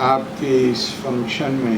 آپ کے اس فنکشن میں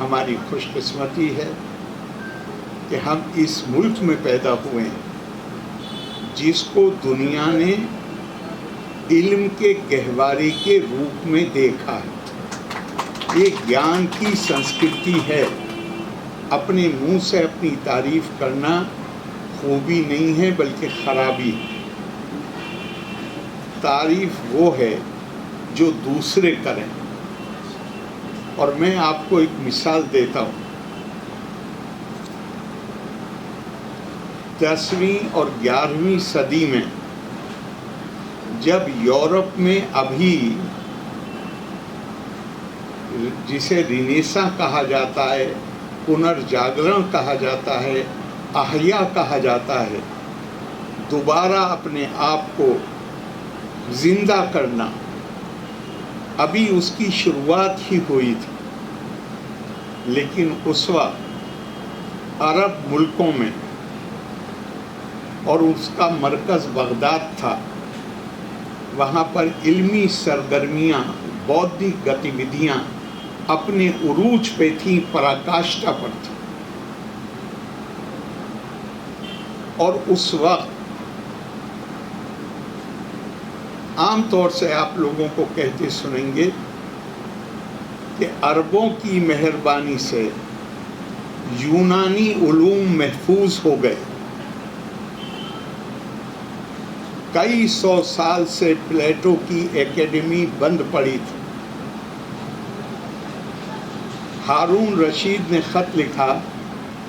ہماری خوش قسمتی ہے کہ ہم اس ملک میں پیدا ہوئے ہیں جس کو دنیا نے علم کے گہوارے کے روپ میں دیکھا ہے۔ یہ گیان کی سنسکرتی ہے۔ اپنے منہ سے اپنی تعریف کرنا خوبی نہیں ہے بلکہ خرابی ہے۔ تعریف وہ ہے جو دوسرے کریں، اور میں آپ کو ایک مثال دیتا ہوں۔ 10ویں اور 11ویں صدی میں جب یورپ میں ابھی جسے رینیساں کہا جاتا ہے، پنرجاگرن کہا جاتا ہے، احیاء کہا جاتا ہے، دوبارہ اپنے آپ کو زندہ کرنا، ابھی اس کی شروعات ہی ہوئی تھی، لیکن اس وقت عرب ملکوں میں، اور اس کا مرکز بغداد تھا، وہاں پر علمی سرگرمیاں، بودھک گتیودھیاں اپنے عروج پہ تھیں، پراکاشٹا پر تھیں، اور اس وقت عام طور سے آپ لوگوں کو کہتے سنیں گے کہ عربوں کی مہربانی سے یونانی علوم محفوظ ہو گئے۔ کئی سو سال سے پلیٹو کی اکیڈمی بند پڑی تھی۔ ہارون رشید نے خط لکھا،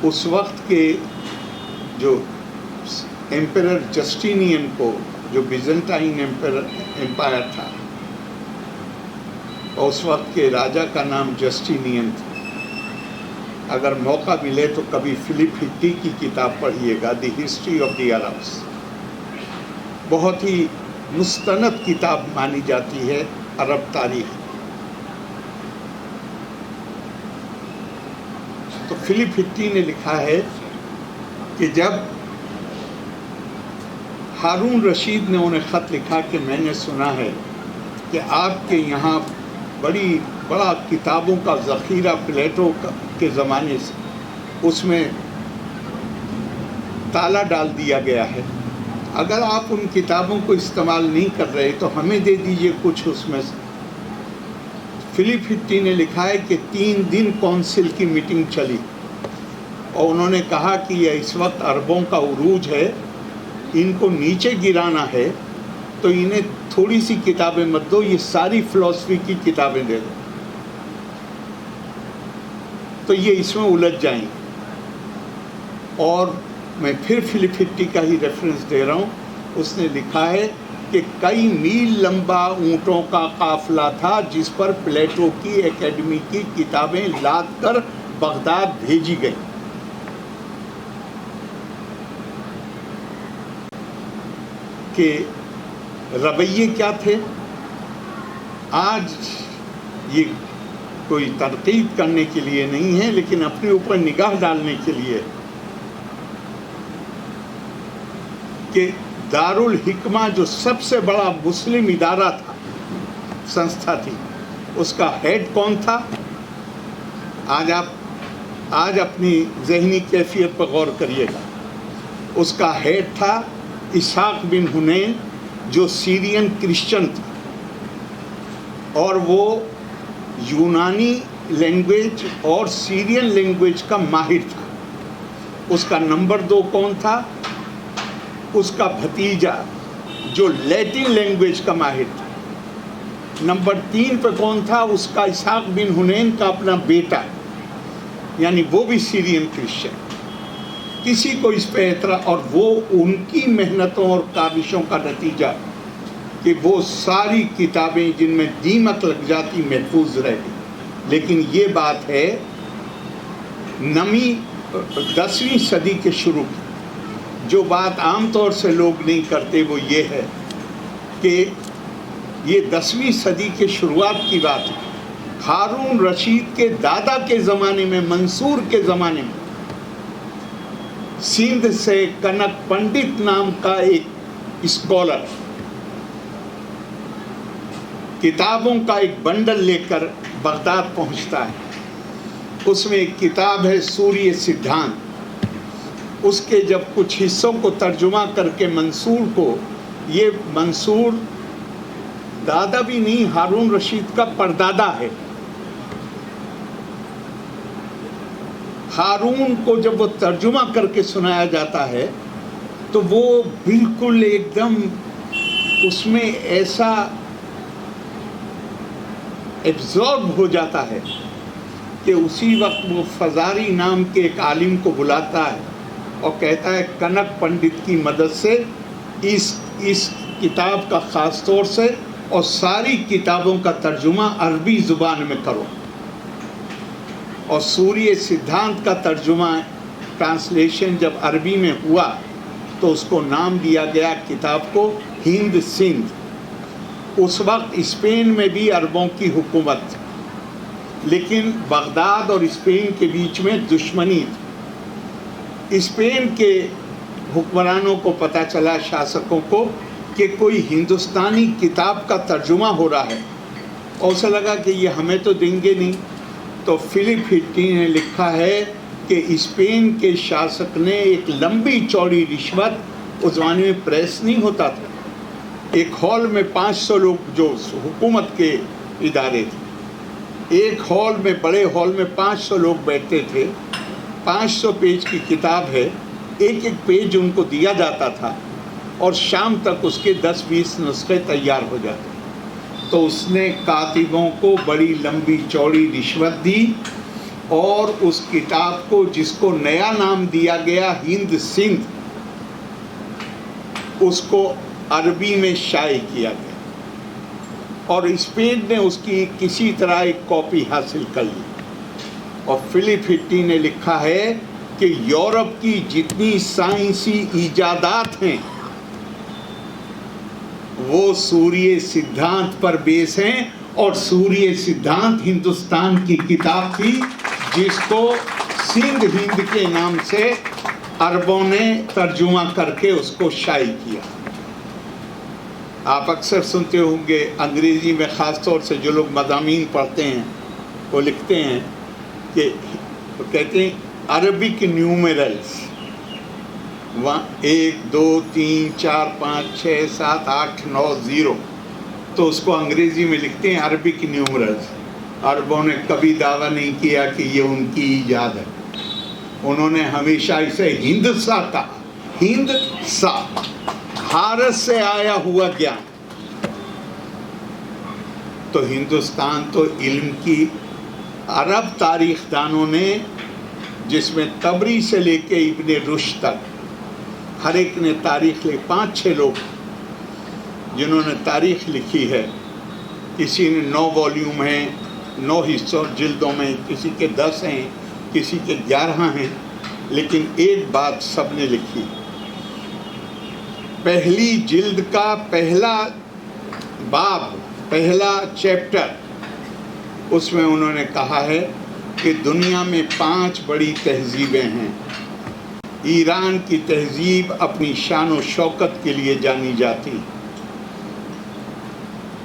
اس وقت کے جو ایمپرر جسٹینین کو، جو بیزنٹائن امپائر تھا، اور اس وقت کے راجا کا نام جسٹینین تھا۔ اگر موقع ملے تو کبھی فلپ ہٹی کی کتاب پڑھیے گا، the history of the Arabs, بہت ہی مستند کتاب مانی جاتی ہے عرب تاریخ۔ تو فلپ ہٹی نے لکھا ہے کہ جب ہارون رشید نے انہیں خط لکھا کہ میں نے سنا ہے کہ آپ کے یہاں بڑا کتابوں کا ذخیرہ پلیٹو کے زمانے سے اس میں تالا ڈال دیا گیا ہے، اگر آپ ان کتابوں کو استعمال نہیں کر رہے تو ہمیں دے دیجئے کچھ اس میں سے۔ فلپ ہٹی نے لکھا ہے کہ 3 دن کونسل کی میٹنگ چلی، اور انہوں نے کہا کہ یہ اس وقت عربوں کا عروج ہے، ان کو نیچے گرانا ہے، تو انہیں تھوڑی سی کتابیں مت دو، یہ ساری فلسفی کی کتابیں دے دو، تو یہ اس میں الجھ جائیں گے۔ اور میں پھر فلپ ہٹی کا ہی ریفرنس دے رہا ہوں، اس نے لکھا ہے کہ کئی میل لمبا اونٹوں کا قافلہ تھا جس پر پلیٹو کی اکیڈمی کی کتابیں لاد کر بغداد بھیجی گئی۔ کہ رویے کیا تھے؟ آج یہ کوئی تنقید کرنے کے لیے نہیں ہے، لیکن اپنے اوپر نگاہ ڈالنے کے لیے، کہ دارالحکمہ جو سب سے بڑا مسلم ادارہ تھا، سنستھا تھی، اس کا ہیڈ کون تھا؟ آج اپنی ذہنی کیفیت پر غور کریے گا۔ اس کا ہیڈ تھا اسحاق بن حنین، جو سیرین کرسچن تھا، اور وہ یونانی لینگویج اور سیرین لینگویج کا ماہر تھا۔ اس کا نمبر 2 کون تھا؟ اس کا بھتیجا جو لیٹن لینگویج کا ماہر تھا۔ نمبر 3 پہ کون تھا؟ اس کا اسحاق بن حنین کا اپنا بیٹا، یعنی وہ بھی سیرین کرسچن۔ کسی کو اس پہ اعتراض، اور وہ ان کی محنتوں اور کاوشوں کا نتیجہ کہ وہ ساری کتابیں جن میں دیمک لگ جاتی محفوظ رہ گئی۔ لیکن یہ بات ہے 10ویں صدی کے شروع کی۔ جو بات عام طور سے لوگ نہیں کرتے وہ یہ ہے کہ یہ 10ویں صدی کے شروعات کی بات ہے۔ ہارون رشید کے دادا کے زمانے میں، منصور کے زمانے میں، سندھ سے کنک پنڈت نام کا ایک اسکالر کتابوں کا ایک بنڈل لے کر بغداد پہنچتا ہے، اس میں ایک کتاب ہے سوریہ سدھانت. اس کے جب کچھ حصوں کو ترجمہ کر کے منصور کو، یہ منصور دادا بھی نہیں، ہارون رشید کا پردادا ہے. ہارون کو جب وہ ترجمہ کر کے سنایا جاتا ہے تو وہ بالکل ایک دم اس میں ایسا ایبزارب ہو جاتا ہے کہ اسی وقت وہ فزاری نام کے ایک عالم کو بلاتا ہے اور کہتا ہے کنک پنڈت کی مدد سے اس کتاب کا خاص طور سے اور ساری کتابوں کا ترجمہ عربی زبان میں کرو. اور سوریہ سدھانت کا ترجمہ ٹرانسلیشن جب عربی میں ہوا تو اس کو نام دیا گیا کتاب کو ہند سندھ. اس وقت اسپین میں بھی عربوں کی حکومت تھی، لیکن بغداد اور اسپین کے بیچ میں دشمنی تھی. اسپین کے حکمرانوں کو پتہ چلا، شاسکوں کو، کہ کوئی ہندوستانی کتاب کا ترجمہ ہو رہا ہے، اور اسے لگا کہ یہ ہمیں تو دیں گے نہیں. تو فلپ ہٹی نے لکھا ہے کہ اسپین کے شاسک نے ایک لمبی چوڑی رشوت، اس زمانے میں پریس نہیں ہوتا تھا، ایک ہال میں 500 لوگ جو حکومت کے ادارے تھے، ایک ہال میں، بڑے ہال میں 500 لوگ بیٹھتے تھے. 500 پیج کی کتاب ہے، ایک ایک پیج ان کو دیا جاتا تھا اور شام تک اس کے 10-20 نسخے تیار ہو جاتے. تو اس نے کاتبوں کو بڑی لمبی چوڑی رشوت دی اور اس کتاب کو، جس کو نیا نام دیا گیا ہند سندھ، اس کو عربی میں شائع کیا گیا اور اسپین نے اس کی کسی طرح ایک کاپی حاصل کر لی. اور فلپ ہٹی نے لکھا ہے کہ یورپ کی جتنی سائنسی ایجادات ہیں وہ سوریہ سدھانت پر بیس ہیں، اور سوریہ سدھانت ہندوستان کی کتاب تھی جس کو سندھ ہند کے نام سے عربوں نے ترجمہ کر کے اس کو شائع کیا. آپ اکثر سنتے ہوں گے انگریزی میں، خاص طور سے جو لوگ مضامین پڑھتے ہیں وہ لکھتے ہیں کہ کہتے ہیں عربک نیومرلز 1 2 3 4 5 6 7 8 9 0، تو اس کو انگریزی میں لکھتے ہیں عربک نیومرلز. عربوں نے کبھی دعویٰ نہیں کیا کہ یہ ان کی ایجاد ہے، انہوں نے ہمیشہ اسے ہند سا کہا، ہند سا، بھارت سے آیا ہوا گیان. تو ہندوستان تو علم کی، عرب تاریخ دانوں نے، جس میں طبری سے لے کے ابن رشد تک ہر ایک نے تاریخ 5-6 لوگ جنہوں نے تاریخ لکھی ہے. کسی نے 9 والیوم ہیں، 9 حصوں جلدوں میں، کسی کے 10 ہیں، کسی کے 11 ہیں، لیکن ایک بات سب نے لکھی. پہلی جلد کا پہلا باب، پہلا چیپٹر، اس میں انہوں نے کہا ہے کہ دنیا میں 5 بڑی تہذیبیں ہیں. ایران کی تہذیب اپنی شان و شوکت کے لیے جانی جاتی،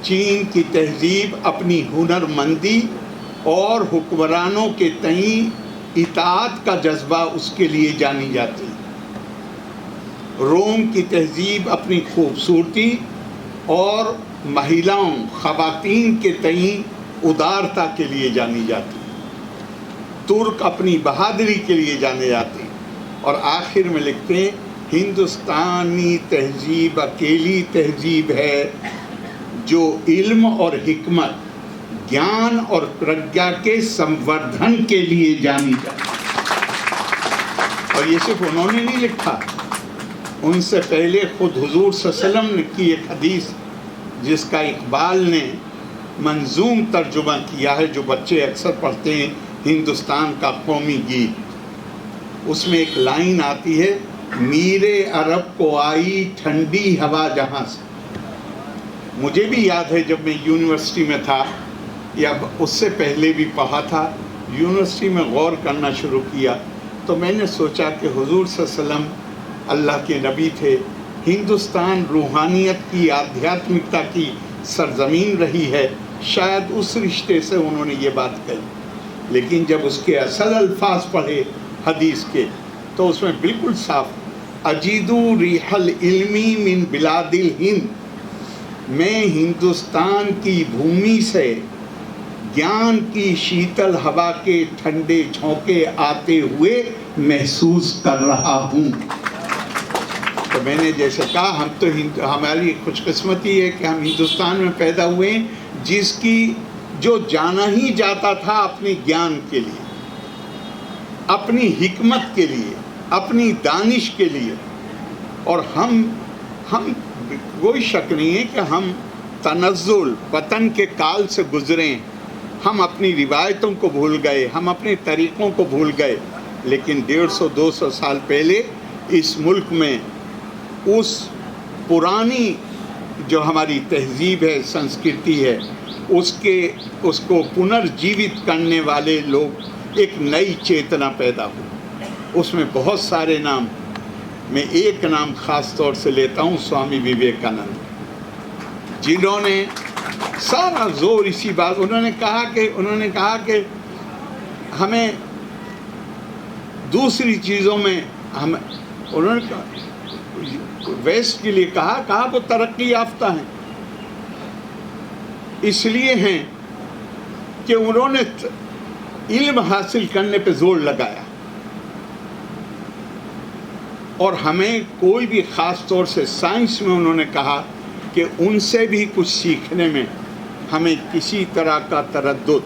چین کی تہذیب اپنی ہنر مندی اور حکمرانوں کے تئیں اطاعت کا جذبہ اس کے لیے جانی جاتی، روم کی تہذیب اپنی خوبصورتی اور مہیلاؤں، خواتین کے تئیں ادارتا کے لیے جانی جاتی، ترک اپنی بہادری کے لیے جانے جاتے. اور آخر میں لکھتے ہیں ہندوستانی تہذیب اکیلی تہذیب ہے جو علم اور حکمت، گیان اور پرگیا کے سموردھن کے لیے جانی جاتی. اور یہ صرف انہوں نے نہیں لکھا، ان سے پہلے خود حضور صلی اللہ علیہ وسلم کی ایک حدیث جس کا اقبال نے منظوم ترجمہ کیا ہے، جو بچے اکثر پڑھتے ہیں، ہندوستان کا قومی گیت. اس میں ایک لائن آتی ہے، میرے عرب کو آئی ٹھنڈی ہوا جہاں سے. مجھے بھی یاد ہے جب میں یونیورسٹی میں تھا، یا اس سے پہلے بھی پڑھا تھا، یونیورسٹی میں غور کرنا شروع کیا تو میں نے سوچا کہ حضور صلی اللہ علیہ وسلم اللہ کے نبی تھے، ہندوستان روحانیت کی، آدھیاتمکتا کی سرزمین رہی ہے، شاید اس رشتے سے انہوں نے یہ بات کہی. لیکن جب اس کے اصل الفاظ پڑھے حدیث کے تو اس میں بالکل صاف اجیدو ریح العلمی من بلاد الہند، میں ہندوستان کی بھومی سے گیان کی شیتل ہوا کے ٹھنڈے جھونکے آتے ہوئے محسوس کر رہا ہوں۔ تو میں نے جیسے کہا ہم تو ہماری خوش قسمتی ہے کہ ہم ہندوستان میں پیدا ہوئے ہیں جس کی جو جانا ہی جاتا تھا اپنے گیان کے لیے، اپنی حکمت کے لیے، اپنی دانش کے لیے، اور ہم کوئی شک نہیں ہے کہ ہم تنزل پتن کے کال سے گزرے ہیں، ہم اپنی روایتوں کو بھول گئے، ہم اپنے طریقوں کو بھول گئے، لیکن 150-200 سال پہلے اس ملک میں اس پرانی جو ہماری تہذیب ہے، سنسکرتی ہے، اس کو پنرجیوت کرنے والے لوگ، ایک نئی چیتنا پیدا ہوئی۔ اس میں بہت سارے نام، میں ایک نام خاص طور سے لیتا ہوں، سوامی وویکانند، جنہوں نے سارا زور اسی بات، انہوں نے کہا کہ ہمیں دوسری چیزوں میں انہوں نے ویسٹ کے لیے کہا وہ ترقی یافتہ ہیں، اس لیے ہیں کہ انہوں نے علم حاصل کرنے پہ زور لگایا، اور ہمیں کوئی بھی خاص طور سے سائنس میں انہوں نے کہا کہ ان سے بھی کچھ سیکھنے میں ہمیں کسی طرح کا تردد،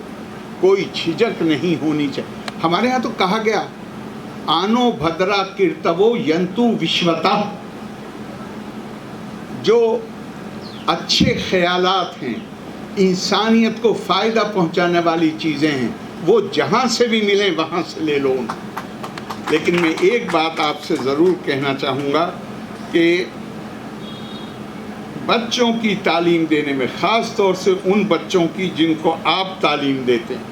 کوئی جھجک نہیں ہونی چاہیے۔ ہمارے ہاں تو کہا گیا آنو بھدرا کیرتوو ینتو وشوتا، جو اچھے خیالات ہیں، انسانیت کو فائدہ پہنچانے والی چیزیں ہیں، وہ جہاں سے بھی ملیں وہاں سے لے لو۔ لیکن میں ایک بات آپ سے ضرور کہنا چاہوں گا کہ بچوں کی تعلیم دینے میں، خاص طور سے ان بچوں کی جن کو آپ تعلیم دیتے ہیں،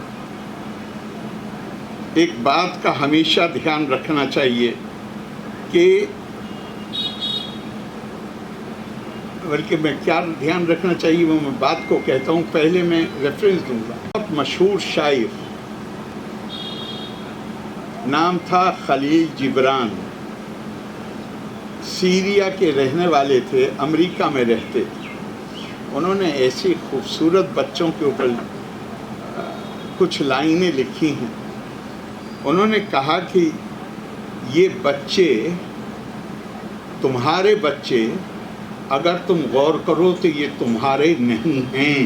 ایک بات کا ہمیشہ دھیان رکھنا چاہیے کہ بلکہ میں کیا دھیان رکھنا چاہیے وہ میں بات کو کہتا ہوں، پہلے میں ریفرنس دوں گا۔ بہت مشہور شاعر، نام تھا خلیل جبران، سیریا کے رہنے والے تھے، امریکہ میں رہتے تھے۔ انہوں نے ایسی خوبصورت بچوں کے اوپر کچھ لائنیں لکھی ہیں۔ انہوں نے کہا کہ یہ بچے، تمہارے بچے، اگر تم غور کرو تو یہ تمہارے نہیں ہیں،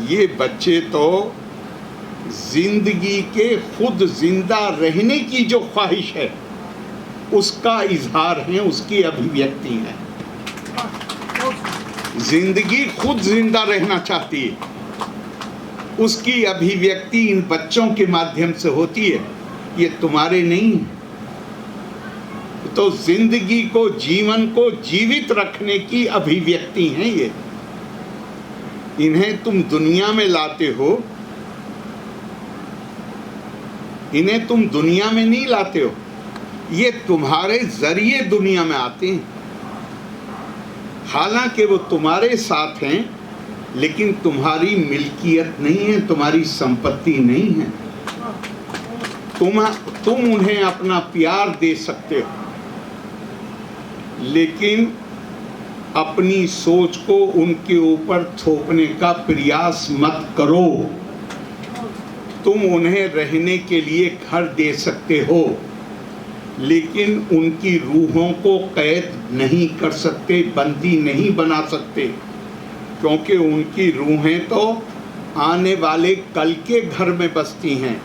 یہ بچے تو زندگی کے خود زندہ رہنے کی جو خواہش ہے اس کا اظہار ہے، اس کی ابھیویکتی ہے۔ زندگی خود زندہ رہنا چاہتی ہے، اس کی ابھیویکتی ان بچوں کے مادھیم سے ہوتی ہے، یہ تمہارے نہیں ہیں۔ تو زندگی کو، جیون کو جیوت رکھنے کی ابھیویکتی ہیں یہ، انہیں تم دنیا میں لاتے ہو، انہیں تم دنیا میں نہیں لاتے ہو، یہ تمہارے ذریعے دنیا میں آتے ہیں۔ حالانکہ وہ تمہارے ساتھ ہیں لیکن تمہاری ملکیت نہیں ہے، تمہاری سمپتی نہیں ہے۔ تم انہیں اپنا پیار دے سکتے ہو لیکن اپنی سوچ کو ان کے اوپر تھوپنے کا پریاس مت کرو۔ تم انہیں رہنے کے لیے گھر دے سکتے ہو لیکن ان کی روحوں کو قید نہیں کر سکتے، بندی نہیں بنا سکتے، کیونکہ ان کی روحیں تو آنے والے کل کے گھر میں بستی ہیں،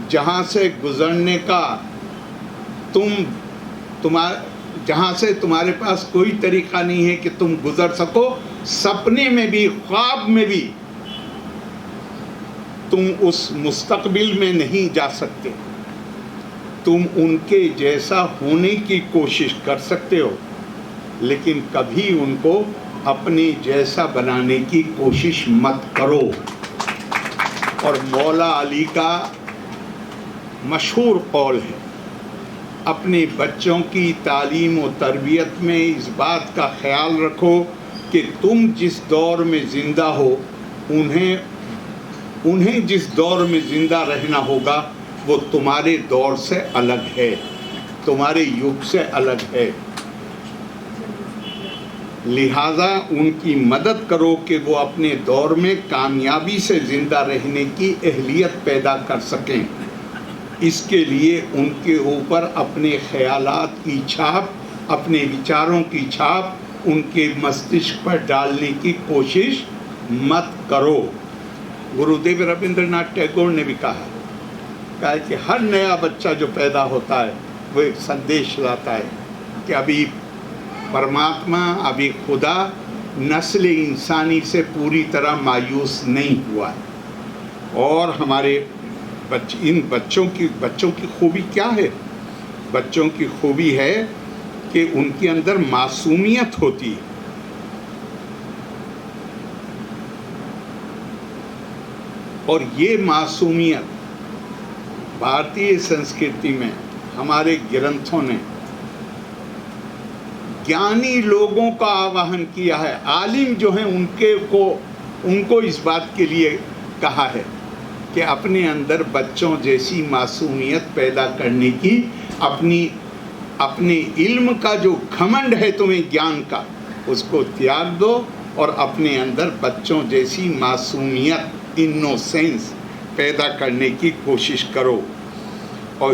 جہاں سے گزرنے کا جہاں سے تمہارے پاس کوئی طریقہ نہیں ہے کہ تم گزر سکو۔ سپنے میں بھی، خواب میں بھی تم اس مستقبل میں نہیں جا سکتے۔ تم ان کے جیسا ہونے کی کوشش کر سکتے ہو لیکن کبھی ان کو اپنے جیسا بنانے کی کوشش مت کرو۔ اور مولا علی کا مشہور قول ہے، اپنے بچوں کی تعلیم و تربیت میں اس بات کا خیال رکھو کہ تم جس دور میں زندہ ہو انہیں جس دور میں زندہ رہنا ہوگا وہ تمہارے دور سے الگ ہے، تمہارے یگ سے الگ ہے، لہذا ان کی مدد کرو کہ وہ اپنے دور میں کامیابی سے زندہ رہنے کی اہلیت پیدا کر سکیں۔ اس کے لیے ان کے اوپر اپنے خیالات کی چھاپ، اپنے وچاروں کی چھاپ ان کے مستشک پر ڈالنے کی کوشش مت کرو۔ گرودیو رابندر ناتھ ٹیگور نے بھی کہا کہ ہر نیا بچہ جو پیدا ہوتا ہے وہ ایک سندیش لاتا ہے کہ ابھی پرماتما، ابھی خدا نسل انسانی سے پوری طرح مایوس نہیں ہوا ہے۔ اور ہمارے ان بچوں کی خوبی کیا ہے؟ بچوں کی خوبی ہے کہ ان کے اندر معصومیت ہوتی ہے، اور یہ معصومیت بھارتی سنسکرتی میں ہمارے گرنتھوں نے گیانی لوگوں کا آواہن کیا ہے، عالم جو ہیں ان کو اس بات کے لیے کہا ہے کہ اپنے اندر بچوں جیسی معصومیت پیدا کرنے کی، اپنے علم کا جو گھمنڈ ہے تمہیں گیان کا، اس کو تیاگ دو اور اپنے اندر بچوں جیسی معصومیت، انوسینس پیدا کرنے کی کوشش کرو۔ اور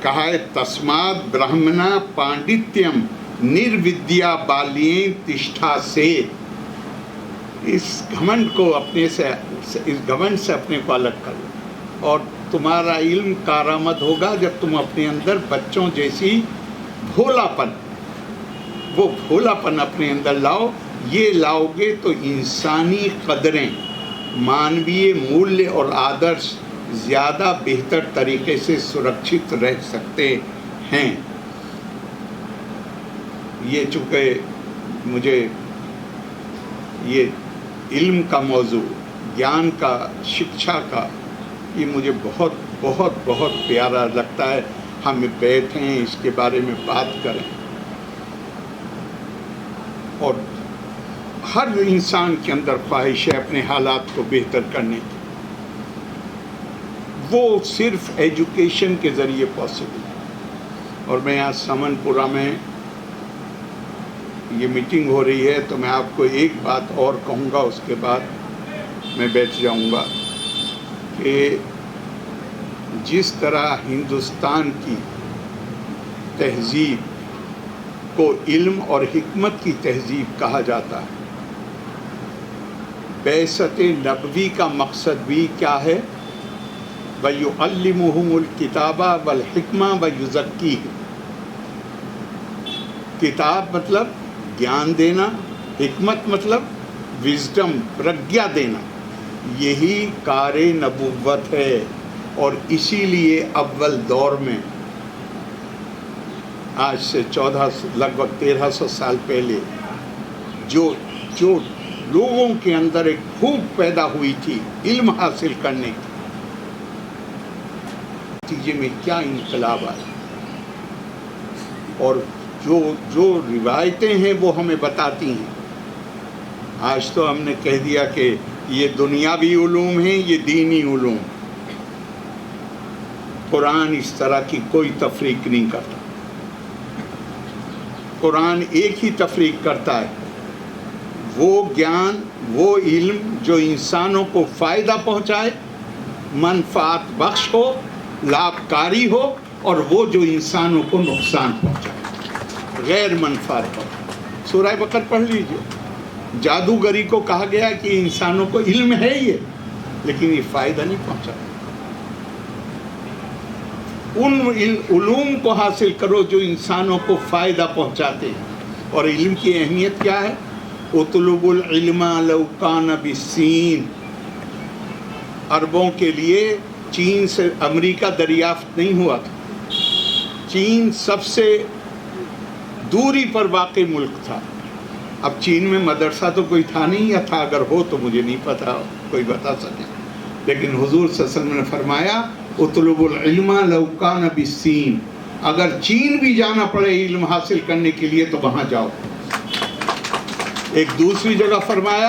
کہا ہے تسمات برہمنا پانڈتیم نرودیا بالین تشٹھا سے، اس گھمنڈ کو اس گھمنڈ سے اپنے کو الگ کر لو، اور تمہارا علم کارآمد ہوگا جب تم اپنے اندر بچوں جیسی وہ بھولاپن اپنے اندر لاؤ۔ یہ لاؤ گے تو انسانی قدریں، مانوی مولیہ اور آدرش زیادہ بہتر طریقے سے سرکشت رہ سکتے ہیں۔ یہ چونکہ مجھے یہ علم کا موضوع، گیان کا، شکشا کا، یہ مجھے بہت بہت بہت پیارا لگتا ہے۔ ہم بیٹھیں اس کے بارے میں بات کریں، اور ہر انسان کے اندر خواہش ہے اپنے حالات کو بہتر کرنے کی، وہ صرف ایجوکیشن کے ذریعے پاسبل ہے۔ اور میں یہاں سمن پورہ میں یہ میٹنگ ہو رہی ہے، تو میں آپ کو ایک بات اور کہوں گا، اس کے بعد میں بیٹھ جاؤں گا، کہ جس طرح ہندوستان کی تہذیب کو علم اور حکمت کی تہذیب کہا جاتا ہے، بعثت نبوی کا مقصد بھی کیا ہے؟ وَيُعَلِّمُهُمُ الْكِتَابَ وَالْحِكْمَةَ وَيُزَكِّيهِمْ۔ کتاب مطلب گیان دینا، حکمت مطلب وزڈم، پرگیا دینا، یہی کار نبوت ہے۔ اور اسی لیے اول دور میں، آج سے لگ بھگ 1300 سال پہلے، جو لوگوں کے اندر ایک بھوک پیدا ہوئی تھی علم حاصل کرنے کی، نتیجے میں کیا انقلاب آیا۔ اور جو روایتیں ہیں وہ ہمیں بتاتی ہیں۔ آج تو ہم نے کہہ دیا کہ یہ دنیاوی علوم ہیں، یہ دینی علوم۔ قرآن اس طرح کی کوئی تفریق نہیں کرتا۔ قرآن ایک ہی تفریق کرتا ہے، وہ گیان، وہ علم جو انسانوں کو فائدہ پہنچائے، منفعت بخش ہو، لابھکاری ہو، اور وہ جو انسانوں کو نقصان پہنچائے، غیر منفعت ہو۔ سورہ بقرہ پڑھ لیجئے، جادوگری کو کہا گیا کہ انسانوں کو علم ہے یہ، لیکن یہ فائدہ نہیں پہنچاتا۔ ان علوم کو حاصل کرو جو انسانوں کو فائدہ پہنچاتے ہیں۔ اور علم کی اہمیت کیا ہے؟ اطلب العلم لو کان بالصین۔ عربوں کے لیے چین سے امریکہ دریافت نہیں ہوا تھا، چین سب سے دوری پر واقع ملک تھا۔ اب چین میں مدرسہ تو کوئی تھا نہیں، یا تھا اگر ہو تو مجھے نہیں پتا، کوئی بتا سکے، لیکن حضور صلی اللہ علیہ وسلم نے فرمایا اطلب العلم لو کان بالصین، اگر چین بھی جانا پڑے علم حاصل کرنے کے لیے تو وہاں جاؤ۔ ایک دوسری جگہ فرمایا